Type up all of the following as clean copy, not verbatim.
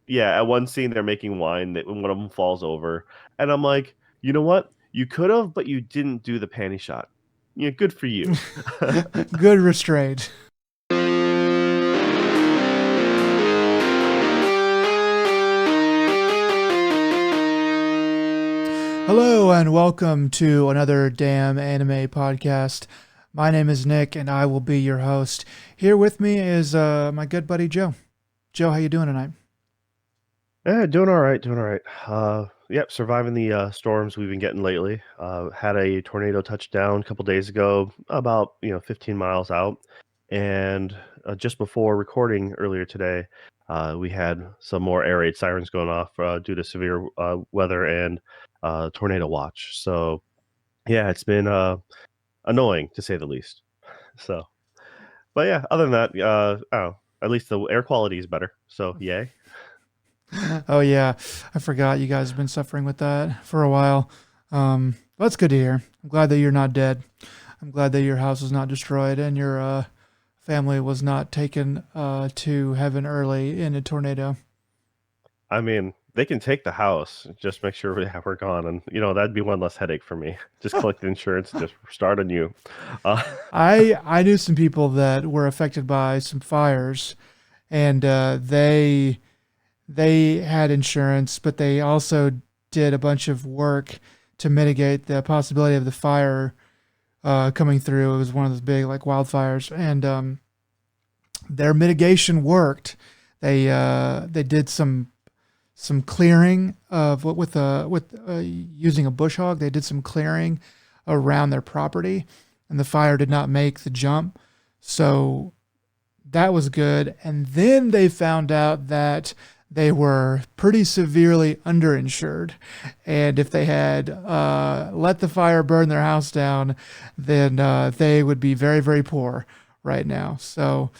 yeah, at one scene they're making wine that when one of them falls over, and I'm like, you know what? You could have, but you didn't do the panty shot. Yeah, good for you. Good restraint. Hello and welcome to another Damn Anime podcast. My name is Nick and I will be your host. Here with me is my good buddy Joe. Joe, how you doing tonight? Yeah, doing all right, doing all right. Yep, surviving the storms we've been getting lately. Had a tornado touchdown a couple days ago, about 15 miles out, and just before recording earlier today, we had some more air raid sirens going off due to severe weather and tornado watch. So yeah, it's been annoying to say the least. So, but yeah, other than that, oh, at least the air quality is better. So yay. Oh yeah, I forgot you guys have been suffering with that for a while. That's good to hear. I'm glad that you're not dead. I'm glad that your house was not destroyed and your family was not taken to heaven early in a tornado. I mean, they can take the house, just make sure we're gone, and that'd be one less headache for me. Just collect the insurance, just start anew. Uh, I knew some people that were affected by some fires, and they had insurance, but they also did a bunch of work to mitigate the possibility of the fire coming through. It was one of those big like wildfires, and their mitigation worked. They did some clearing of with using a bush hog. They did some clearing around their property, and the fire did not make the jump. So that was good. And then they found out that they were pretty severely underinsured. And if they had let the fire burn their house down, then they would be very, very poor right now. So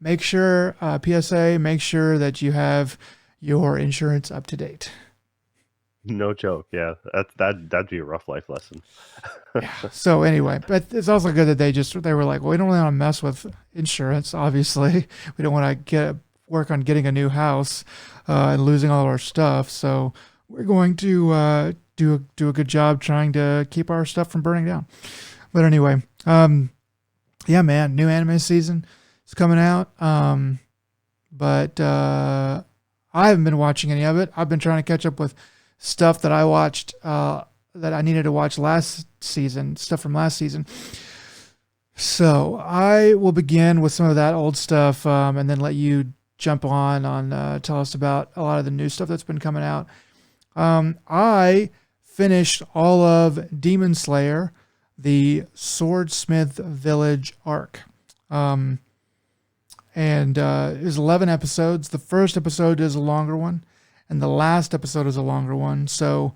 make sure, PSA, make sure that you have your insurance up to date. no joke. Yeah, that'd be a rough life lesson. Yeah. So anyway, but it's also good that they were like, well, we don't really want to mess with insurance. Obviously, we don't want to get work on getting a new house and losing all of our stuff. So we're going to do a good job trying to keep our stuff from burning down. But anyway, yeah, man, new anime season is coming out. But I haven't been watching any of it. I've been trying to catch up with stuff that I watched that I needed to watch last season, stuff from last season. So I will begin with some of that old stuff, and then let you jump on tell us about a lot of the new stuff that's been coming out. I finished all of Demon Slayer, the Swordsmith Village arc. And it was 11 episodes. The first episode is a longer one, and the last episode is a longer one. So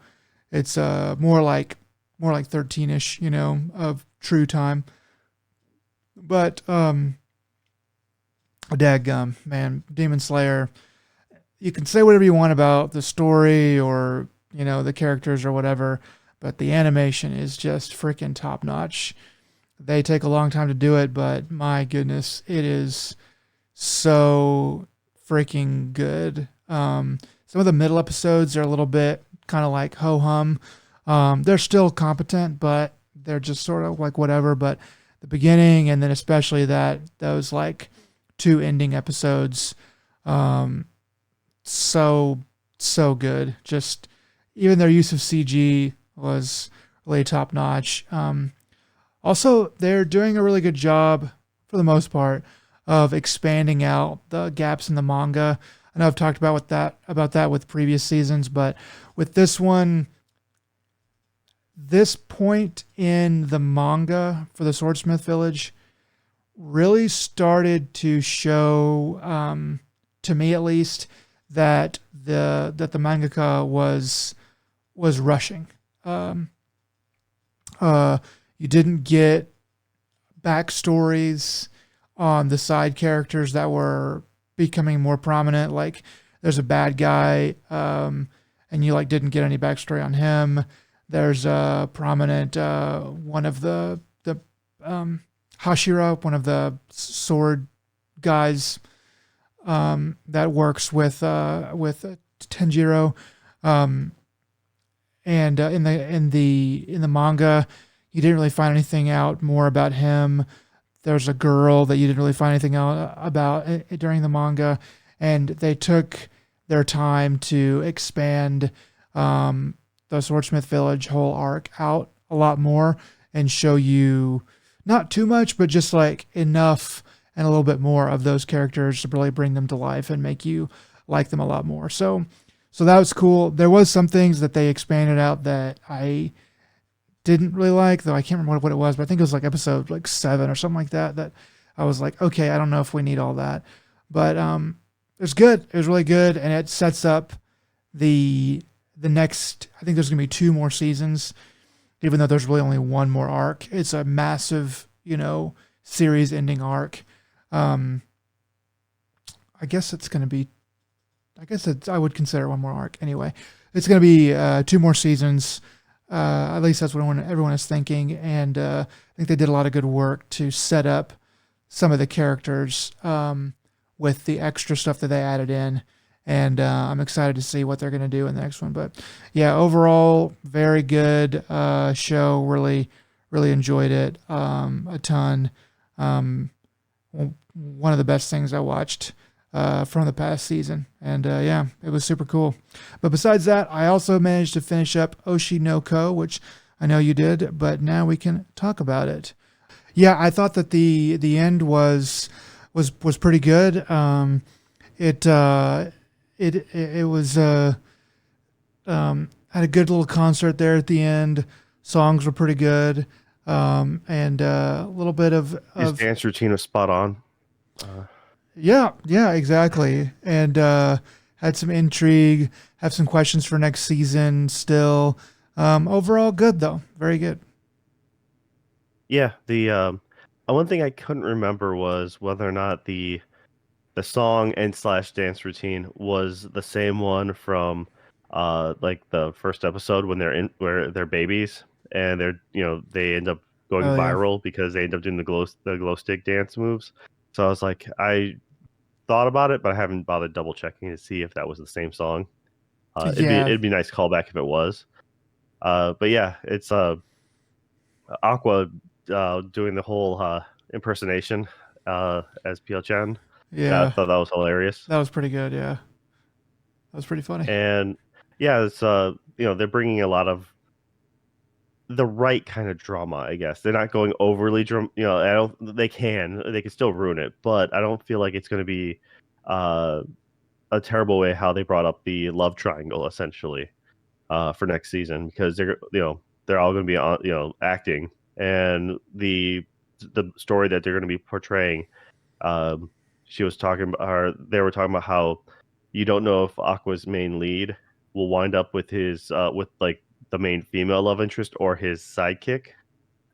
it's more like 13ish, of true time. But dadgum, man, Demon Slayer. You can say whatever you want about the story or the characters or whatever, but the animation is just freaking top notch. They take a long time to do it, but my goodness, it is so freaking good. Some of the middle episodes are a little bit kind of like ho hum. They're still competent, but they're just sort of like whatever. But the beginning, and then especially those like two ending episodes, so good. Just even their use of CG was really top notch. Also, they're doing a really good job for the most part of expanding out the gaps in the manga. I know I've talked about that with previous seasons, but with this one, this point in the manga for the Swordsmith Village really started to show, to me at least, that the mangaka was rushing. You didn't get backstories on the side characters that were becoming more prominent. Like there's a bad guy, and you like didn't get any backstory on him. There's a prominent one of the Hashira, one of the sword guys. that works with Tenjiro, um, and in the manga, you didn't really find anything out more about him. There's a girl that you didn't really find anything out about during the manga, and they took their time to expand the Swordsmith Village whole arc out a lot more and show you not too much, but just like enough and a little bit more of those characters to really bring them to life and make you like them a lot more. So that was cool. There was some things that they expanded out that I didn't really like, though I can't remember what it was, but I think it was like episode like 7 or something like that. That I was like, okay, I don't know if we need all that, but it was good. It was really good, and it sets up the next. I think there's gonna be 2 more seasons, even though there's really only one more arc. It's a massive, series ending arc. Um, I guess it's gonna be. I would consider one more arc anyway. It's gonna be 2 more seasons. At least that's what everyone is thinking, and I think they did a lot of good work to set up some of the characters with the extra stuff that they added in, and I'm excited to see what they're going to do in the next one. But yeah, overall, very good show. Really, really enjoyed it a ton. Um, One of the best things I watched from the past season. And yeah, it was super cool. But besides that, I also managed to finish up Oshi no Ko, which I know you did, but now we can talk about it. Yeah, I thought that the end was pretty good. It it was had a good little concert there at the end. Songs were pretty good, and a little bit His of dance routine was spot on. Uh, yeah, exactly. And had some intrigue, have some questions for next season still. Overall, good though. Very good. yeah, the one thing I couldn't remember was whether or not the song and slash dance routine was the same one from like the first episode when they're in where they're babies and they end up going Oh yeah. viral because they end up doing the glow stick dance moves. So I was like, I thought about it, but I haven't bothered double checking to see if that was the same song. Yeah. It'd be a nice callback if it was. But yeah, it's Aqua doing the whole impersonation as Pio-chan. Yeah. That thought that was hilarious. That was pretty good. Yeah. That was pretty funny. And yeah, it's they're bringing a lot of the right kind of drama, I guess. They're not going overly I don't they can still ruin it, but I don't feel like it's going to be uh a terrible way how they brought up the love triangle essentially for next season because they're all going to be on acting, and the story that they're going to be portraying. um she was talking about, or they were talking about how you don't know if Aqua's main lead will wind up with his with like the main female love interest or his sidekick.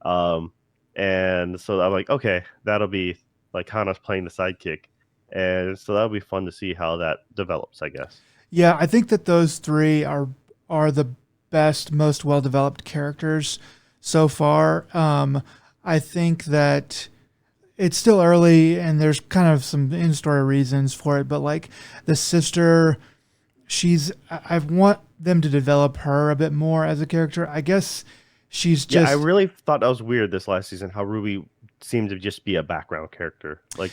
um and so I'm like, okay, that'll be like Hana's playing the sidekick, and so that'll be fun to see how that develops, I guess. Yeah, I think that those three are the best, most well developed characters so far. I think that it's still early and there's kind of some in story reasons for it, but like the sister, I want them to develop her a bit more as a character. I guess she's Yeah, I just really thought that was weird this last season how Ruby seemed to just be a background character, like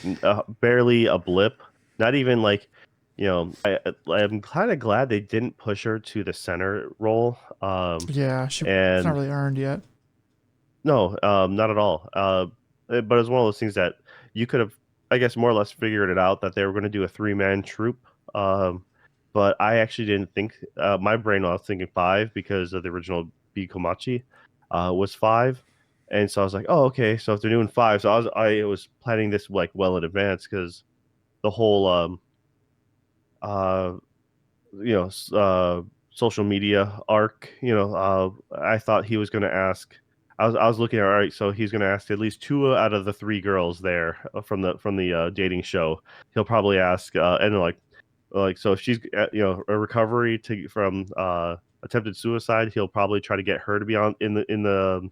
barely a blip. Not even like, I'm kind of glad they didn't push her to the center role. yeah, it's not And really earned yet. no, not at all. But it's one of those things that you could have, I guess, more or less figured it out that they were going to do a 3-man troupe. Um, but I actually didn't think. My brain was thinking 5 because of the original Bikomachi was 5, and so I was like, oh, okay. So if they're doing 5, so I was planning this like well in advance because the whole uh social media arc. I thought he was going to ask. I was looking at, all right, so he's going to ask at least 2 out of the 3 girls there from the dating show. He'll probably ask, and like so if she's a recovery from attempted suicide, he'll probably try to get her to be on in the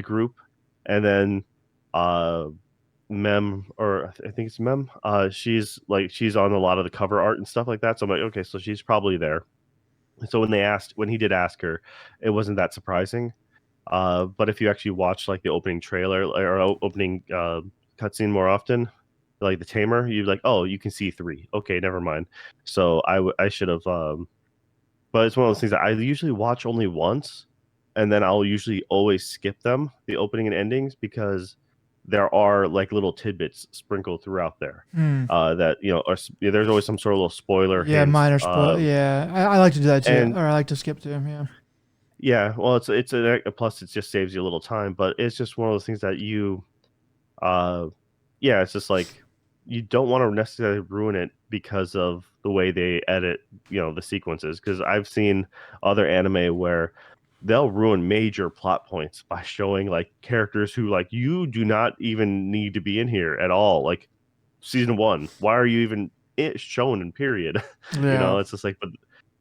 group, and then uh Mem, or I think it's Mem. She's on a lot of the cover art and stuff like that. So I'm like, okay, so she's probably there. So when he did ask her, it wasn't that surprising. But if you actually watch like the opening trailer or opening cutscene more often, like the tamer, you're like, oh, you can see three. Okay, never mind. So I should have. But it's one of those things that I usually watch only once, and then I'll usually always skip them, the opening and endings, because there are like little tidbits sprinkled throughout there. Hmm. That there's always some sort of little spoiler Yeah, hint. minor spoil. Yeah, I like to do that too, And or I like to skip too. Yeah. yeah, well, it's a plus. It just saves you a little time, but it's just one of those things that uh, yeah, it's just like you don't want to necessarily ruin it because of the way they edit, the sequences. Because I've seen other anime where they'll ruin major plot points by showing like characters who like you do not even need to be in here at all. Like season one, why are you even shown in period? Yeah. It's just like, but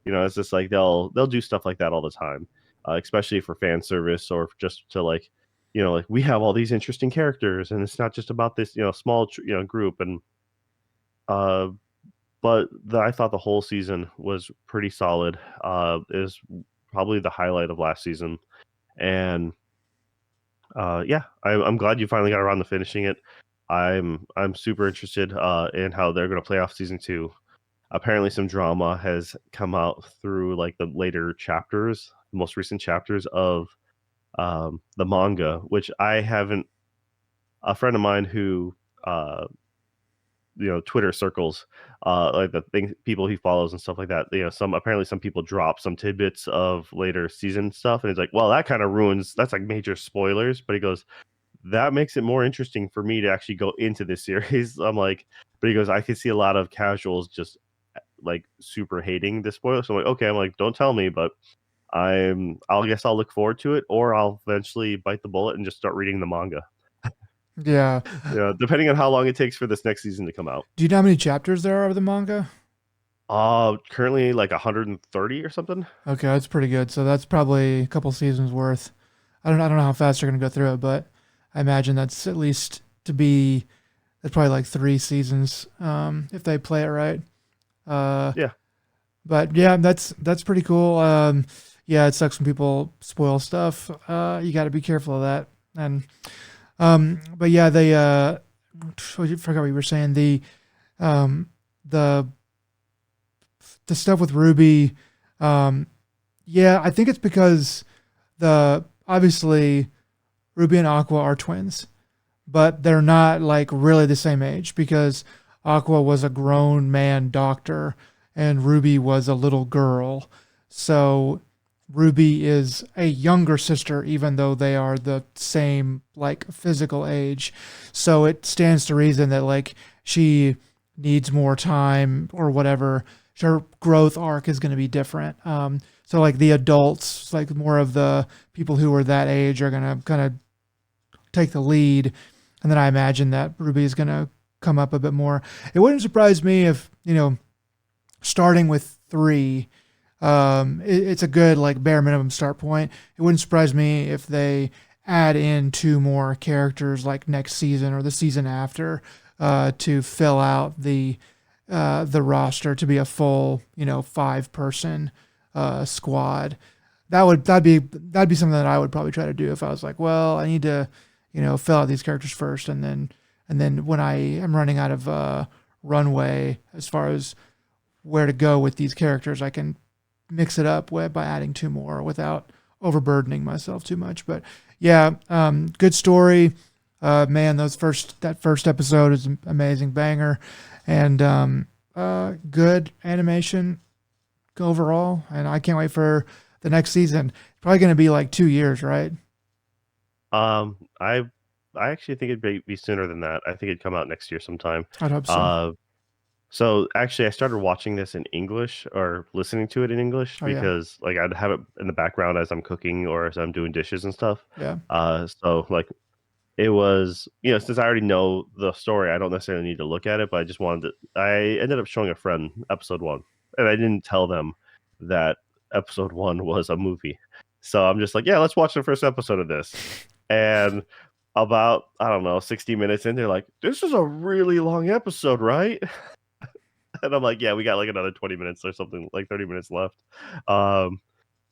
it's just like they'll do stuff like that all the time, especially for fan service or just to like, like we have all these interesting characters and it's not just about this, small, group. And uh, but I thought the whole season was pretty solid. Is probably the highlight of last season, and yeah, I'm glad you finally got around to finishing it. I'm super interested in how they're going to play off season two. Apparently, some drama has come out through like the later chapters, the most recent chapters of the manga, which I haven't. A friend of mine who uh, Twitter circles, like the thing people he follows and stuff like that. Some people drop some tidbits of later season stuff, and he's like, "Well, that kind of ruins. That's like major spoilers." But he goes, that makes it more interesting for me to actually go into this series. I'm like, but he goes, I can see a lot of casuals just like super hating the spoiler. So I'm like, okay, I'm like, don't tell me, but I'll guess I'll look forward to it, or I'll eventually bite the bullet and just start reading the manga. Yeah. Depending on how long it takes for this next season to come out. Do you know how many chapters there are of the manga? Currently like 130 or something. Okay, that's pretty good. So that's probably a couple seasons worth. I don't know how fast they're gonna go through it, but I imagine that's at least to be that's probably like 3 seasons if they play it right. Uh, Yeah. but yeah, that's pretty cool. Yeah, it sucks when people spoil stuff. You got to be careful of that. And but yeah, they I forgot what you were saying. Um, the the stuff with Ruby. Um, yeah, I think it's because the obviously Ruby and Aqua are twins, but they're not like really the same age because Aqua was a grown man doctor and Ruby was a little girl. So Ruby is a younger sister, even though they are the same like physical age. So it stands to reason that like she needs more time or whatever. Her growth arc is going to be different. So like the adults, like more of the people who are that age are going to kind of take the lead. And then I imagine that Ruby is going to come up a bit more. It wouldn't surprise me if, starting with 3, it's a good like bare minimum start point. It wouldn't surprise me if they add in 2 more characters like next season or the season after to fill out the roster to be a full 5-person squad. That'd be something that I would probably try to do if I was like, well, I need to fill out these characters first, and then when I am running out of runway as far as where to go with these characters, I can mix it up by adding 2 more without overburdening myself too much. But yeah, good story. Man, that first episode is an amazing banger, and good animation overall. And I can't wait for the next season. It's probably going to be like 2 years, right? Um, I I actually think it'd be sooner than that. I think it'd come out next year sometime. I'd hope so. Uh, so actually, I started watching this in English or listening to it in English Oh yeah, because like I'd have it in the background as I'm cooking or as I'm doing dishes and stuff. yeah, So like it was, since I already know the story, I don't necessarily need to look at it, but I just wanted to. I ended up showing a friend episode one, and I didn't tell them that episode one was a movie. So I'm just like, yeah, let's watch the first episode of this. And about, I don't know, 60 minutes in, they're like, "This is a really long episode, right?" And I'm like, "Yeah, we got like another 20 minutes or something, like 30 minutes left." Um,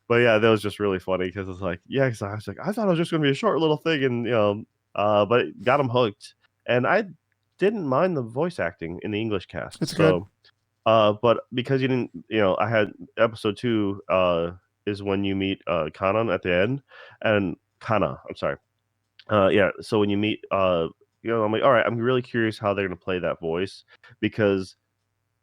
but yeah, that was just really funny because it's like, yeah, 'cause I was like, I thought it was just gonna be a short little thing, and but it got them hooked, and I didn't mind the voice acting in the English cast. It's good. So, but because you didn't, I had episode two is when you meet Kanan at the end, and Kana, I'm sorry. Yeah, so when you meet, I'm like, all right, I'm really curious how they're gonna play that voice because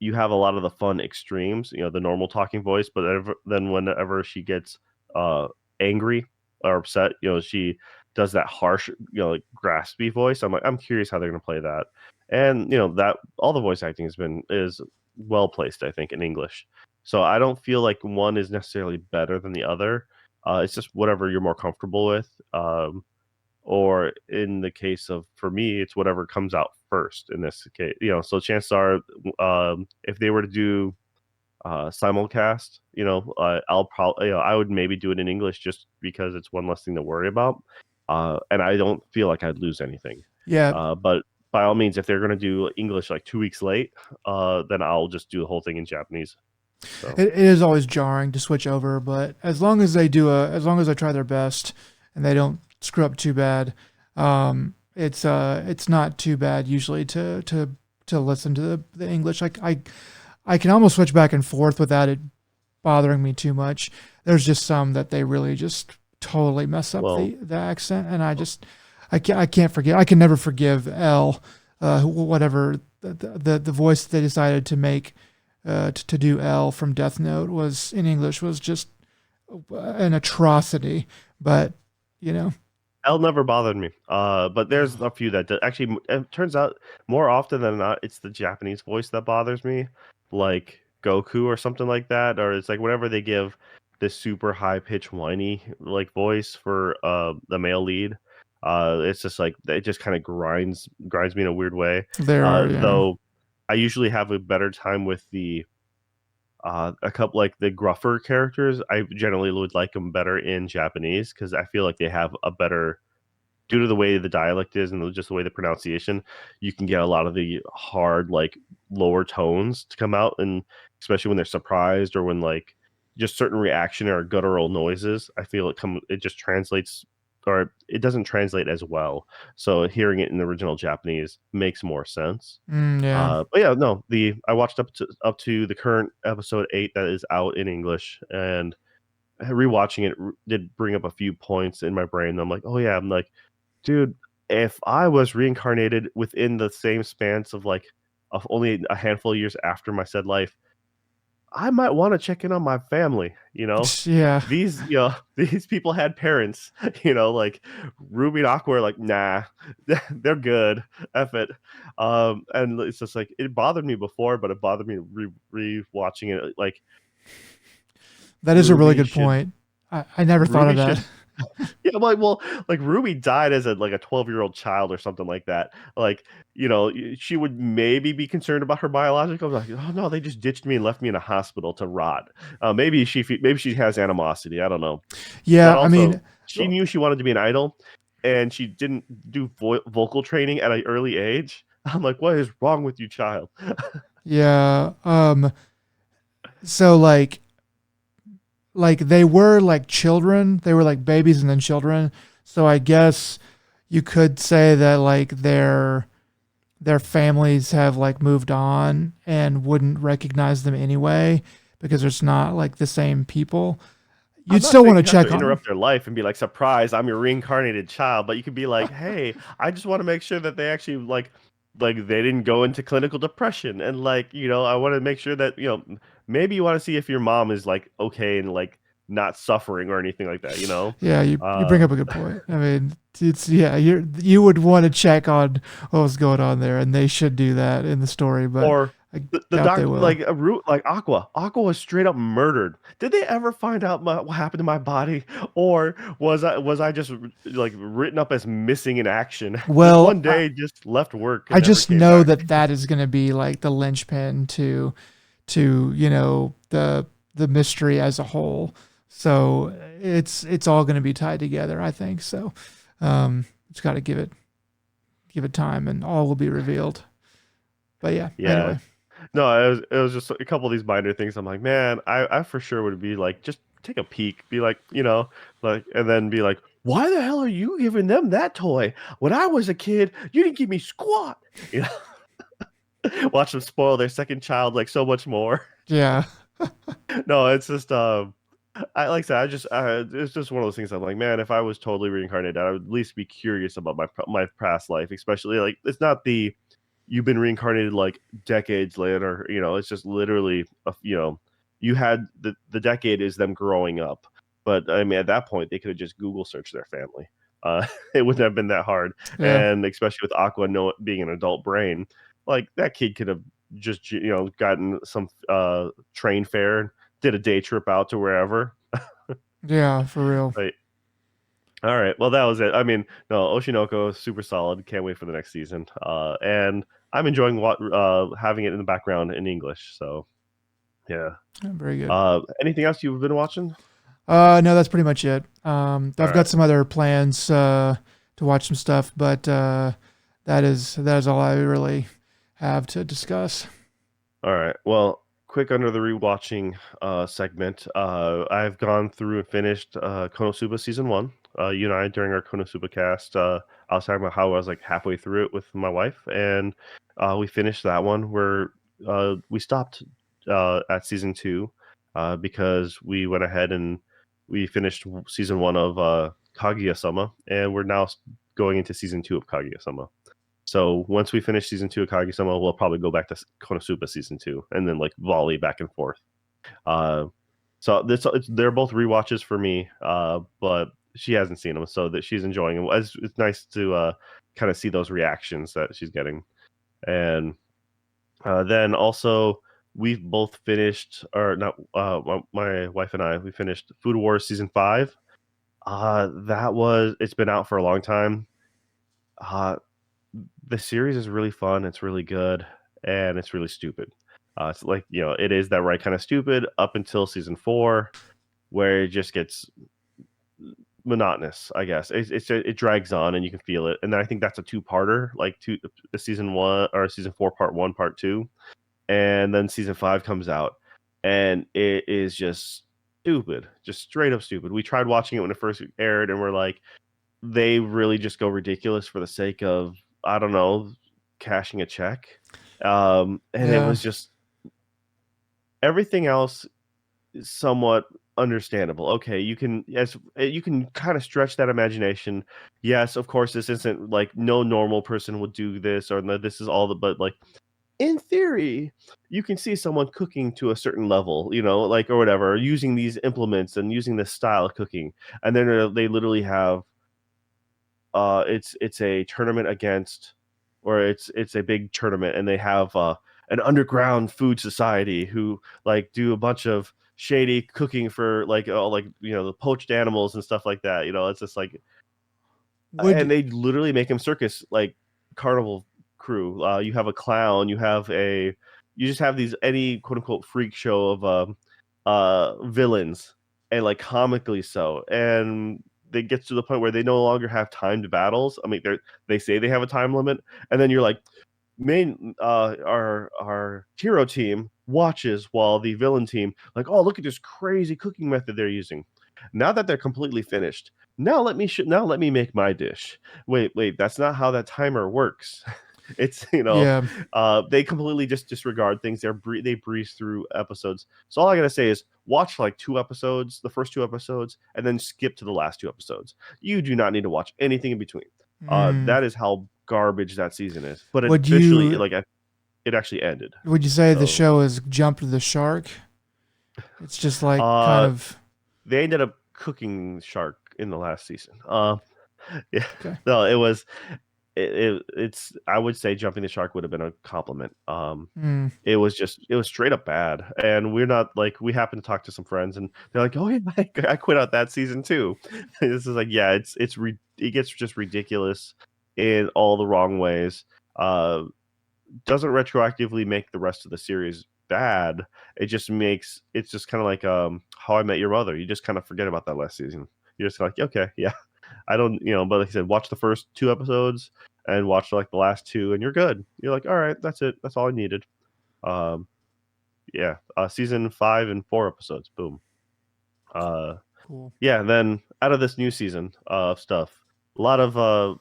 you have a lot of the fun extremes, the normal talking voice, but then whenever she gets uh angry or upset, she does that harsh, like graspy voice. I'm curious how they're gonna play that. And that all the voice acting is well placed, I think, in English. So I don't feel like one is necessarily better than the other. It's just whatever you're more comfortable with. Or in the case of, for me, it's whatever comes out first in this case. So chances are, if they were to do simulcast, I'll probably, I would maybe do it in English just because it's one less thing to worry about. And I don't feel like I'd lose anything. Yeah, But by all means, if they're going to do English like 2 weeks late, then I'll just do the whole thing in Japanese. So, it is always jarring to switch over, but as long as as long as they try their best and they don't screw up too bad, it's not too bad usually to listen to the English. I can almost switch back and forth without it bothering me too much. There's just some that they really just totally mess up well, the accent, and I can't forgive. I can never forgive L, whatever the voice they decided to make to do L from Death Note was in English was just an atrocity. But you know, L never bothered me. But there's a few that actually. It turns out more often than not, it's the Japanese voice that bothers me, like Goku or something like that. Or it's like whenever they give this super high pitch whiny like voice for the male lead, it's just like it just kind of grinds me in a weird way. there are yeah. Though I usually have a better time with the a couple like the gruffer characters. I generally would like them better in Japanese because I feel like they have a better, due to the way the dialect is and just the way the pronunciation, you can get a lot of the hard, like lower tones to come out, and especially when they're surprised or when like just certain reaction or guttural noises. I feel it just translates, or it doesn't translate as well. So hearing it in the original Japanese makes more sense. Yeah. But yeah, no, the I watched up to the current episode 8 that is out in English, and rewatching it did bring up a few points in my brain. I'm like, oh yeah, I'm like, dude, if I was reincarnated within the same spans of only a handful of years after my said life, I might want to check in on my family. Yeah. These people had parents. Like Ruby and Aqua are like, nah, they're good. F it. And it's just like it bothered me before, but it bothered me re-watching it. Like That is a really Ruby good should point. I never thought of Ruby that. should Yeah, I'm like, well, like Ruby died as a 12-year-old child or something like that. Like, she would maybe be concerned about her biological. Like, oh no, they just ditched me and left me in a hospital to rot. Maybe she has animosity. I don't know. But Yeah, I also, mean, she knew she wanted to be an idol, and she didn't do vocal training at an early age. I'm like, what is wrong with you, child? yeah. So like they were like children. They were like babies and then children. So I guess you could say that like their families have like moved on and wouldn't recognize them anyway because it's not like the same people. I'm You'd not still saying want to you have to check on them. interrupt their life and be like, "Surprise, I'm your reincarnated child." But you could be like, "Hey, I just want to make sure that they actually like they didn't go into clinical depression, and I want to make sure that maybe you want to see if your mom is like okay and like not suffering or anything like that." Yeah, you bring Uh, up a good point. I mean, it's yeah, you would want to check on what was going on there, and they should do that in the story, but or I the doubt they doc will. like Aqua. Aqua was straight up murdered. Did they ever find out what happened to my body, or was I just like written up as missing in action? Just Well, one day, just left work I and never just came know back. that that is going to be like the linchpin to the mystery as a whole. So it's all going to be tied together, I think. So It's got to give it time, and all will be revealed. But yeah, Yeah. anyway, No, it was just a couple of these minor things. I'm like, man, I for sure would be like, just take a peek, be like, like, and then be like, why the hell are you giving them that toy? When I was a kid, you didn't give me squat. You watch them spoil their second child like so much more. yeah, No, it's just I like I said, it's just one of those things. I'm like, man, if I was totally reincarnated, I would at least be curious about my past life, especially like it's not the you've been reincarnated like decades later. It's just literally you had the decade is them growing up, but I mean at that point they could have just Google searched their family. It wouldn't have been that hard, yeah, and especially with Aqua being an adult brain, like that kid could have just gotten some train fare, did a day trip out to wherever. yeah, for real. Right. All right. Well, that was it. I mean, no, Oshi No Ko is super solid. Can't wait for the next season. And I'm enjoying having it in the background in English. So yeah. Yeah, very good. Anything else you've been watching? No, that's pretty much it. All I've got right. some other plans to watch some stuff, but that is all I really have to discuss. All right. Well, quick under the rewatching segment. I've gone through and finished Konosuba season one. You and I during our Konosuba cast, I was talking about how I was like halfway through it with my wife, and we finished that one. Where we stopped at season two because we went ahead and we finished season one of Kaguya-sama, and we're now going into season two of Kaguya-sama. So once we finish season two of Kaguya-sama, we'll probably go back to Konosuba season two, and then like volley back and forth. Uh, so they're both rewatches for me, but she hasn't seen them, so that she's enjoying them. It's nice to kind of see those reactions that she's getting, and then also we've both finished, or not, my wife and I, we finished Food Wars season five. It's been out for a long time. Uh, the series is really fun. It's really good, and it's really stupid. It's like it is that right kind of stupid up until season four, where it just gets monotonous. I guess it drags on, and you can feel it. And then I think that's a two-parter, like season one or season four, part one, part two, and then season five comes out, and it is just stupid, just straight up stupid. We tried watching it when it first aired, and we're like, they really just go ridiculous for the sake of, I don't know, cashing a check. And it Yeah. was just everything else is somewhat understandable. Okay, you can kind of stretch that imagination. Yes, of course, this isn't like no normal person would do this, or no, this is all the, but like in theory, you can see someone cooking to a certain level, like or whatever, using these implements and using this style of cooking, and then they literally have it's a tournament against, or it's a big tournament, and they have an underground food society who like do a bunch of shady cooking for like like the poached animals and stuff like that. It's just like, and Would they literally make them circus like carnival crew. You have a clown, you just have these any quote unquote freak show of villains, and like comically so, and they get to the point where they no longer have timed battles. I mean, they say they have a time limit, and then you're like, our hero team watches while the villain team like, oh, look at this crazy cooking method they're using. Now that they're completely finished, now let me make my dish. Wait, that's not how that timer works. It's yeah. they completely just disregard things. They breeze through episodes. So all I gotta say is watch like two episodes, the first two episodes, and then skip to the last two episodes. You do not need to watch anything in between. Mm. That is how garbage that season is. But it Would officially, you like, it actually ended. would you say the So, show is jumped the shark? It's just like kind uh, of they ended up cooking shark in the last season. Yeah, okay. no, it was. It's. I would say jumping the shark would have been a compliment. Mm. It was straight up bad, and we're not like, we happen to talk to some friends, and they're like, oh yeah, I quit out that season too. This is like, yeah, it gets just ridiculous in all the wrong ways. Uh, doesn't retroactively make the rest of the series bad. It's just kind of like How I Met Your Mother. You just kind of forget about that last season. You're just like, okay, yeah. I don't, but like I said, watch the first two episodes and watch like the last two, and you're good. You're like, all right, that's it. That's all I needed. Um, yeah, season 5 and 4 episodes. Boom. Uh, Cool. yeah. And then out of this new season of stuff, a lot of uh,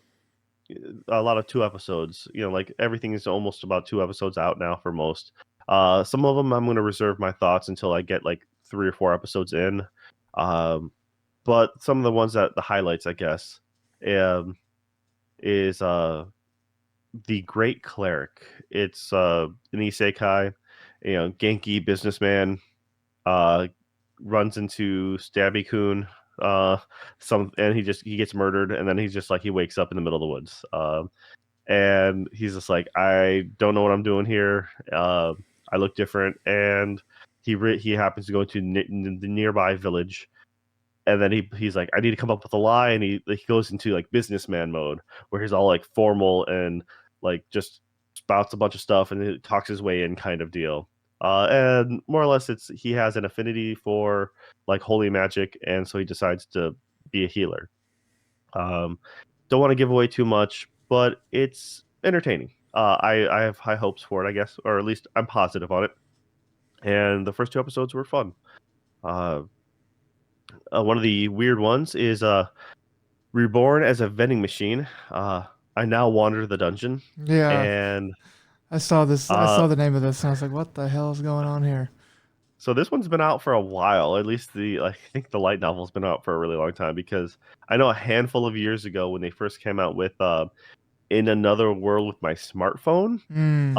a lot of 2 episodes. Like everything is almost about 2 episodes out now for most. Some of them I'm going to reserve my thoughts until I get like 3 or 4 episodes in. Um, but some of the ones that the highlights, I guess, um, is the Great Cleric. It's an isekai, Genki businessman uh, runs into Stabby-kun, and he gets murdered, and then he's just like he wakes up in the middle of the woods, and he's just like, I don't know what I'm doing here. I look different, and he happens to go to the nearby village, and then he's like, I need to come up with a lie, and he goes into like businessman mode where he's all like formal and like just spouts a bunch of stuff and he talks his way in kind of deal. And more or less, he has an affinity for like holy magic, and so he decides to be a healer. Um, don't want to give away too much, but it's entertaining. I have high hopes for it, I guess, or at least I'm positive on it. And the first 2 episodes were fun. Uh, one of the weird ones is Reborn as a vending machine. I now wander the dungeon, Yeah, and I saw this. I uh, saw the name of this, and I was like, "What the hell is going on here?" so this one's been out for a while. At least I think the light novel's been out for a really long time because I know a handful of years ago when they first came out with In Another World with My Smartphone, Hmm.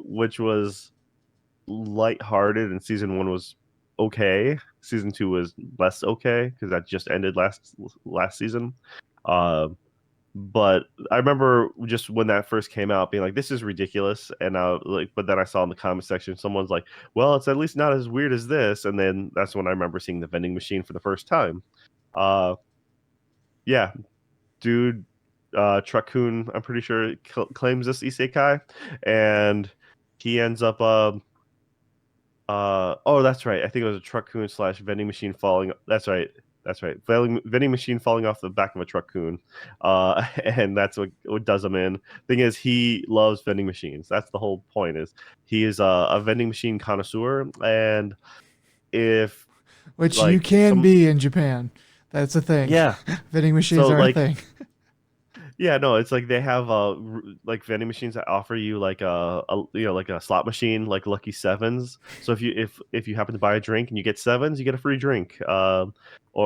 which was lighthearted, and season 1 was okay. Season 2 was less okay because that just ended last season. Uh, but I remember just when that first came out being like, this is ridiculous. And but then I saw in the comment section, someone's like, well, it's at least not as weird as this. And then that's when I remember seeing the vending machine for the first time. Uh, yeah, dude, Truckun, I'm pretty sure claims this isekai, and he ends up, oh, that's right. I think it was a truck-kun slash vending machine falling. That's right. That's right. Vending machine falling off the back of a truck-kun. And that's what does him in. Thing is, he loves vending machines. That's the whole point. Is he is a vending machine connoisseur, and if Which you like can some, be in Japan. That's a thing. yeah. Vending machines So are a like thing. Yeah, no, it's like they have like vending machines that offer you like like a slot machine like Lucky Sevens. So if you happen to buy a drink and you get sevens, you get a free drink. Or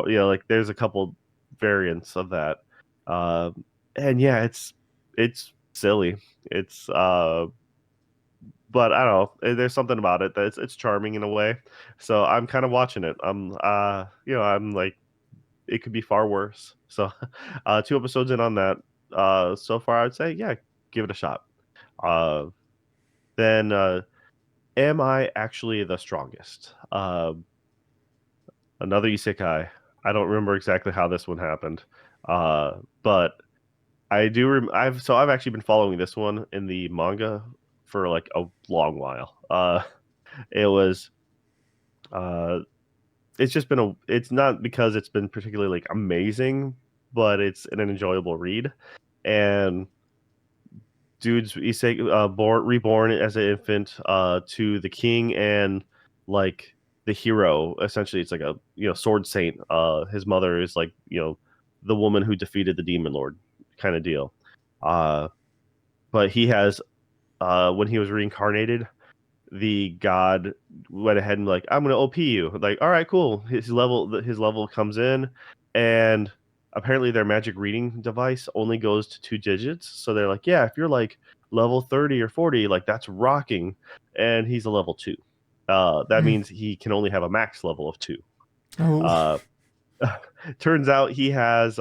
like there's a couple variants of that. And yeah, it's silly. It's but I don't know. There's something about it that it's charming in a way. So I'm kind of watching it. I'm like it could be far worse. So, 2 episodes in on that. So far, I'd say, yeah, give it a shot. Uh, then, am I actually the strongest? Another isekai. I don't remember exactly how this one happened, but I do. I've actually been following this one in the manga for like a long while. It was uh, it's just been it's not because it's been particularly like amazing, but it's an enjoyable read. And dude's reborn as an infant to the king and like the hero. Essentially, it's like a sword saint. His mother is like the woman who defeated the demon lord, kind of deal. Uh, but he has when he was reincarnated, the god went ahead and like, I'm gonna OP you. Like, all right, cool. His level comes in, and apparently their magic reading device only goes to 2 digits. So they're like, yeah, if you're like level 30 or 40, like that's rocking. And he's a level 2. That Mm. means he can only have a max level of 2. Oh. Uh, turns out he has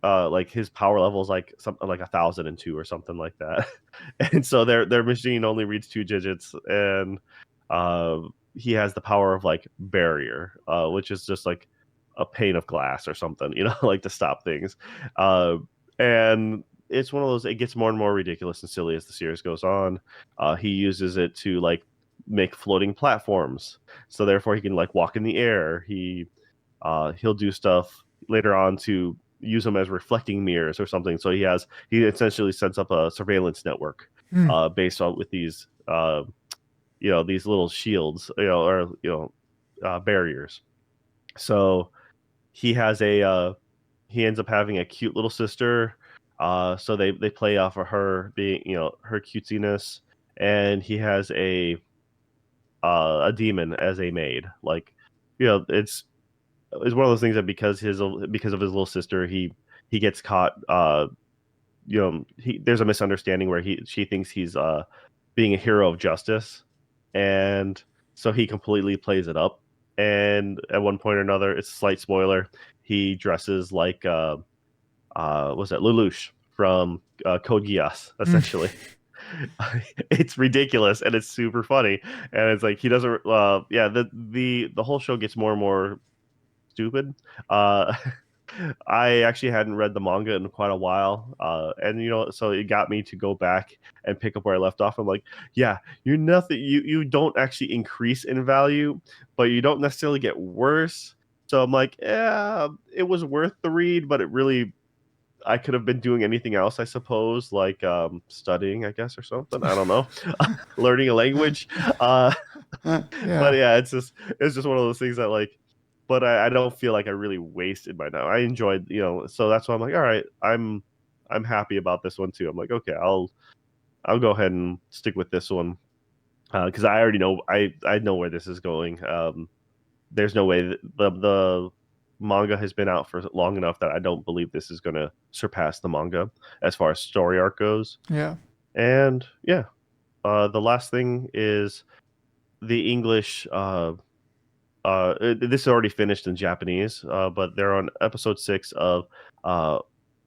like his power level is like something like 1,002 or something like that. And so their machine only reads 2 digits, and he has the power of like barrier, which is just like a pane of glass or something, like to stop things. uh, and it's one of those, it gets more and more ridiculous and silly as the series goes on. He uses it to like make floating platforms, so therefore he can like walk in the air. He'll do stuff later on to use them as reflecting mirrors or something. So he essentially sets up a surveillance network Hmm. based on with these these little shields, or barriers. So he has a he ends up having a cute little sister. So they play off of her being, her cutesiness, and he has a demon as a maid. Like, it's one of those things that because of his little sister, he gets caught. There's a misunderstanding where she thinks he's being a hero of justice, and so he completely plays it up. And at one point or another, it's a slight spoiler. He dresses like was that Lelouch from Code Geass, Hmm. essentially. It's ridiculous and it's super funny, and it's like he doesn't. Yeah, the whole show gets more and more stupid. Uh, I actually hadn't read the manga in quite a while, and so it got me to go back and pick up where I left off. I'm like, yeah, you're nothing. You don't actually increase in value, but you don't necessarily get worse. So I'm like, yeah, it was worth the read, but I could have been doing anything else, I suppose, like studying, I guess, or something. I don't know, learning a language. Uh, but Yeah. yeah, it's just one of those things that like, but I don't feel like I really wasted my time. I enjoyed, so that's why I'm like, all right, I'm happy about this one too. I'm like, okay, I'll go ahead and stick with this one because I already know I know where this is going. There's no way that the manga has been out for long enough that I don't believe this is going to surpass the manga as far as story arc goes. Yeah. And yeah, the last thing is the English. This is already finished in Japanese, but they're on episode 6 of uh,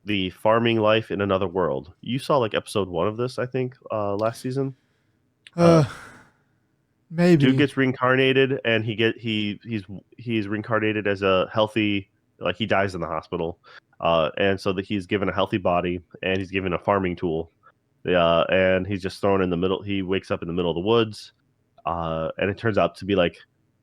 the farming life in another world. You saw like episode 1 of this, I think, last season. Uh, Uh, Dude maybe. gets reincarnated, and he's reincarnated as a healthy, like he dies in the hospital, and so that he's given a healthy body, and he's given a farming tool, and he's just thrown in the middle. He wakes up in the middle of the woods, and it turns out to be like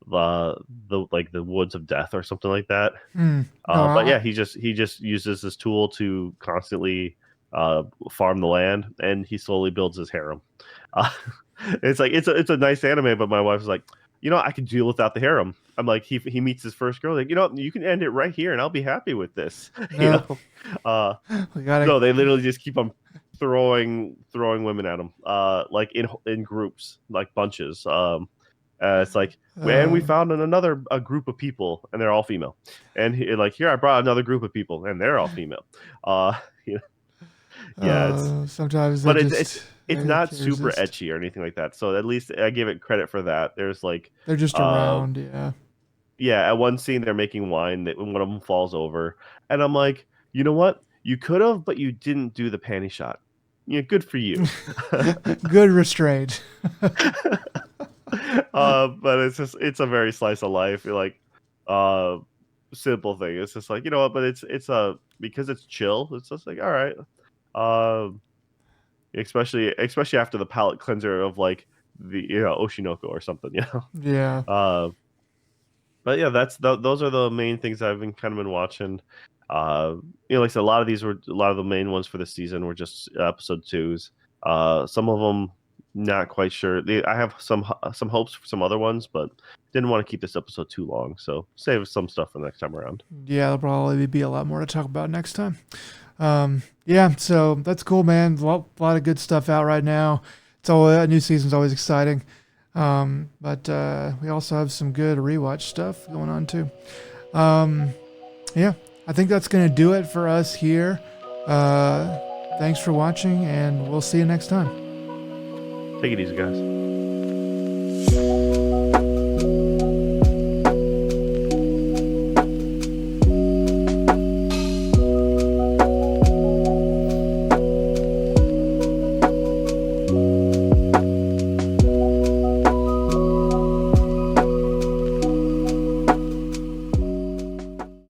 the woods of death or something like that. Hmm. No, But yeah, he just uses this tool to constantly farm the land, and he slowly builds his harem. Uh, it's like it's a nice anime, but my wife's like, I can deal without the harem. I'm like, he meets his first girl, like, you can end it right here, and I'll be happy with this. you no, know, uh, we gotta. no, they literally just keep on throwing women at him, like in groups, like bunches. It's like, and we Uh, found another a group of people, and they're all female. And like, here I brought another group of people, and they're all female. Uh, you know, yeah, sometimes they but it's just it's they not can't super resist. etchy or anything like that. So at least I give it credit for that. There's like, They're just uh, around. Yeah. yeah, at one scene they're making wine that when one of them falls over, and I'm like, you know what? You could have, but you didn't do the panty shot. Yeah, good for you. Good restraint. But it's a very slice of life, like uh simple thing. It's just like, what, but it's a because it's chill, it's just like, all right. Um especially after the palate cleanser of like the Oshi No Ko or something, Yeah. Uh but yeah, those are the main things I've been kind of been watching. Like I said, a lot of the main ones for this season were just episode twos. Some of them not quite sure. I have some hopes for some other ones, but didn't want to keep this episode too long, so save some stuff for the next time around. Yeah, there'll probably be a lot more to talk about next time. Yeah, so that's cool, man. A lot of good stuff out right now. It's all a new season's always exciting. But we also have some good rewatch stuff going on too. Um, yeah, I think that's gonna do it for us here. Thanks for watching, and we'll see you next time. Take it easy, guys.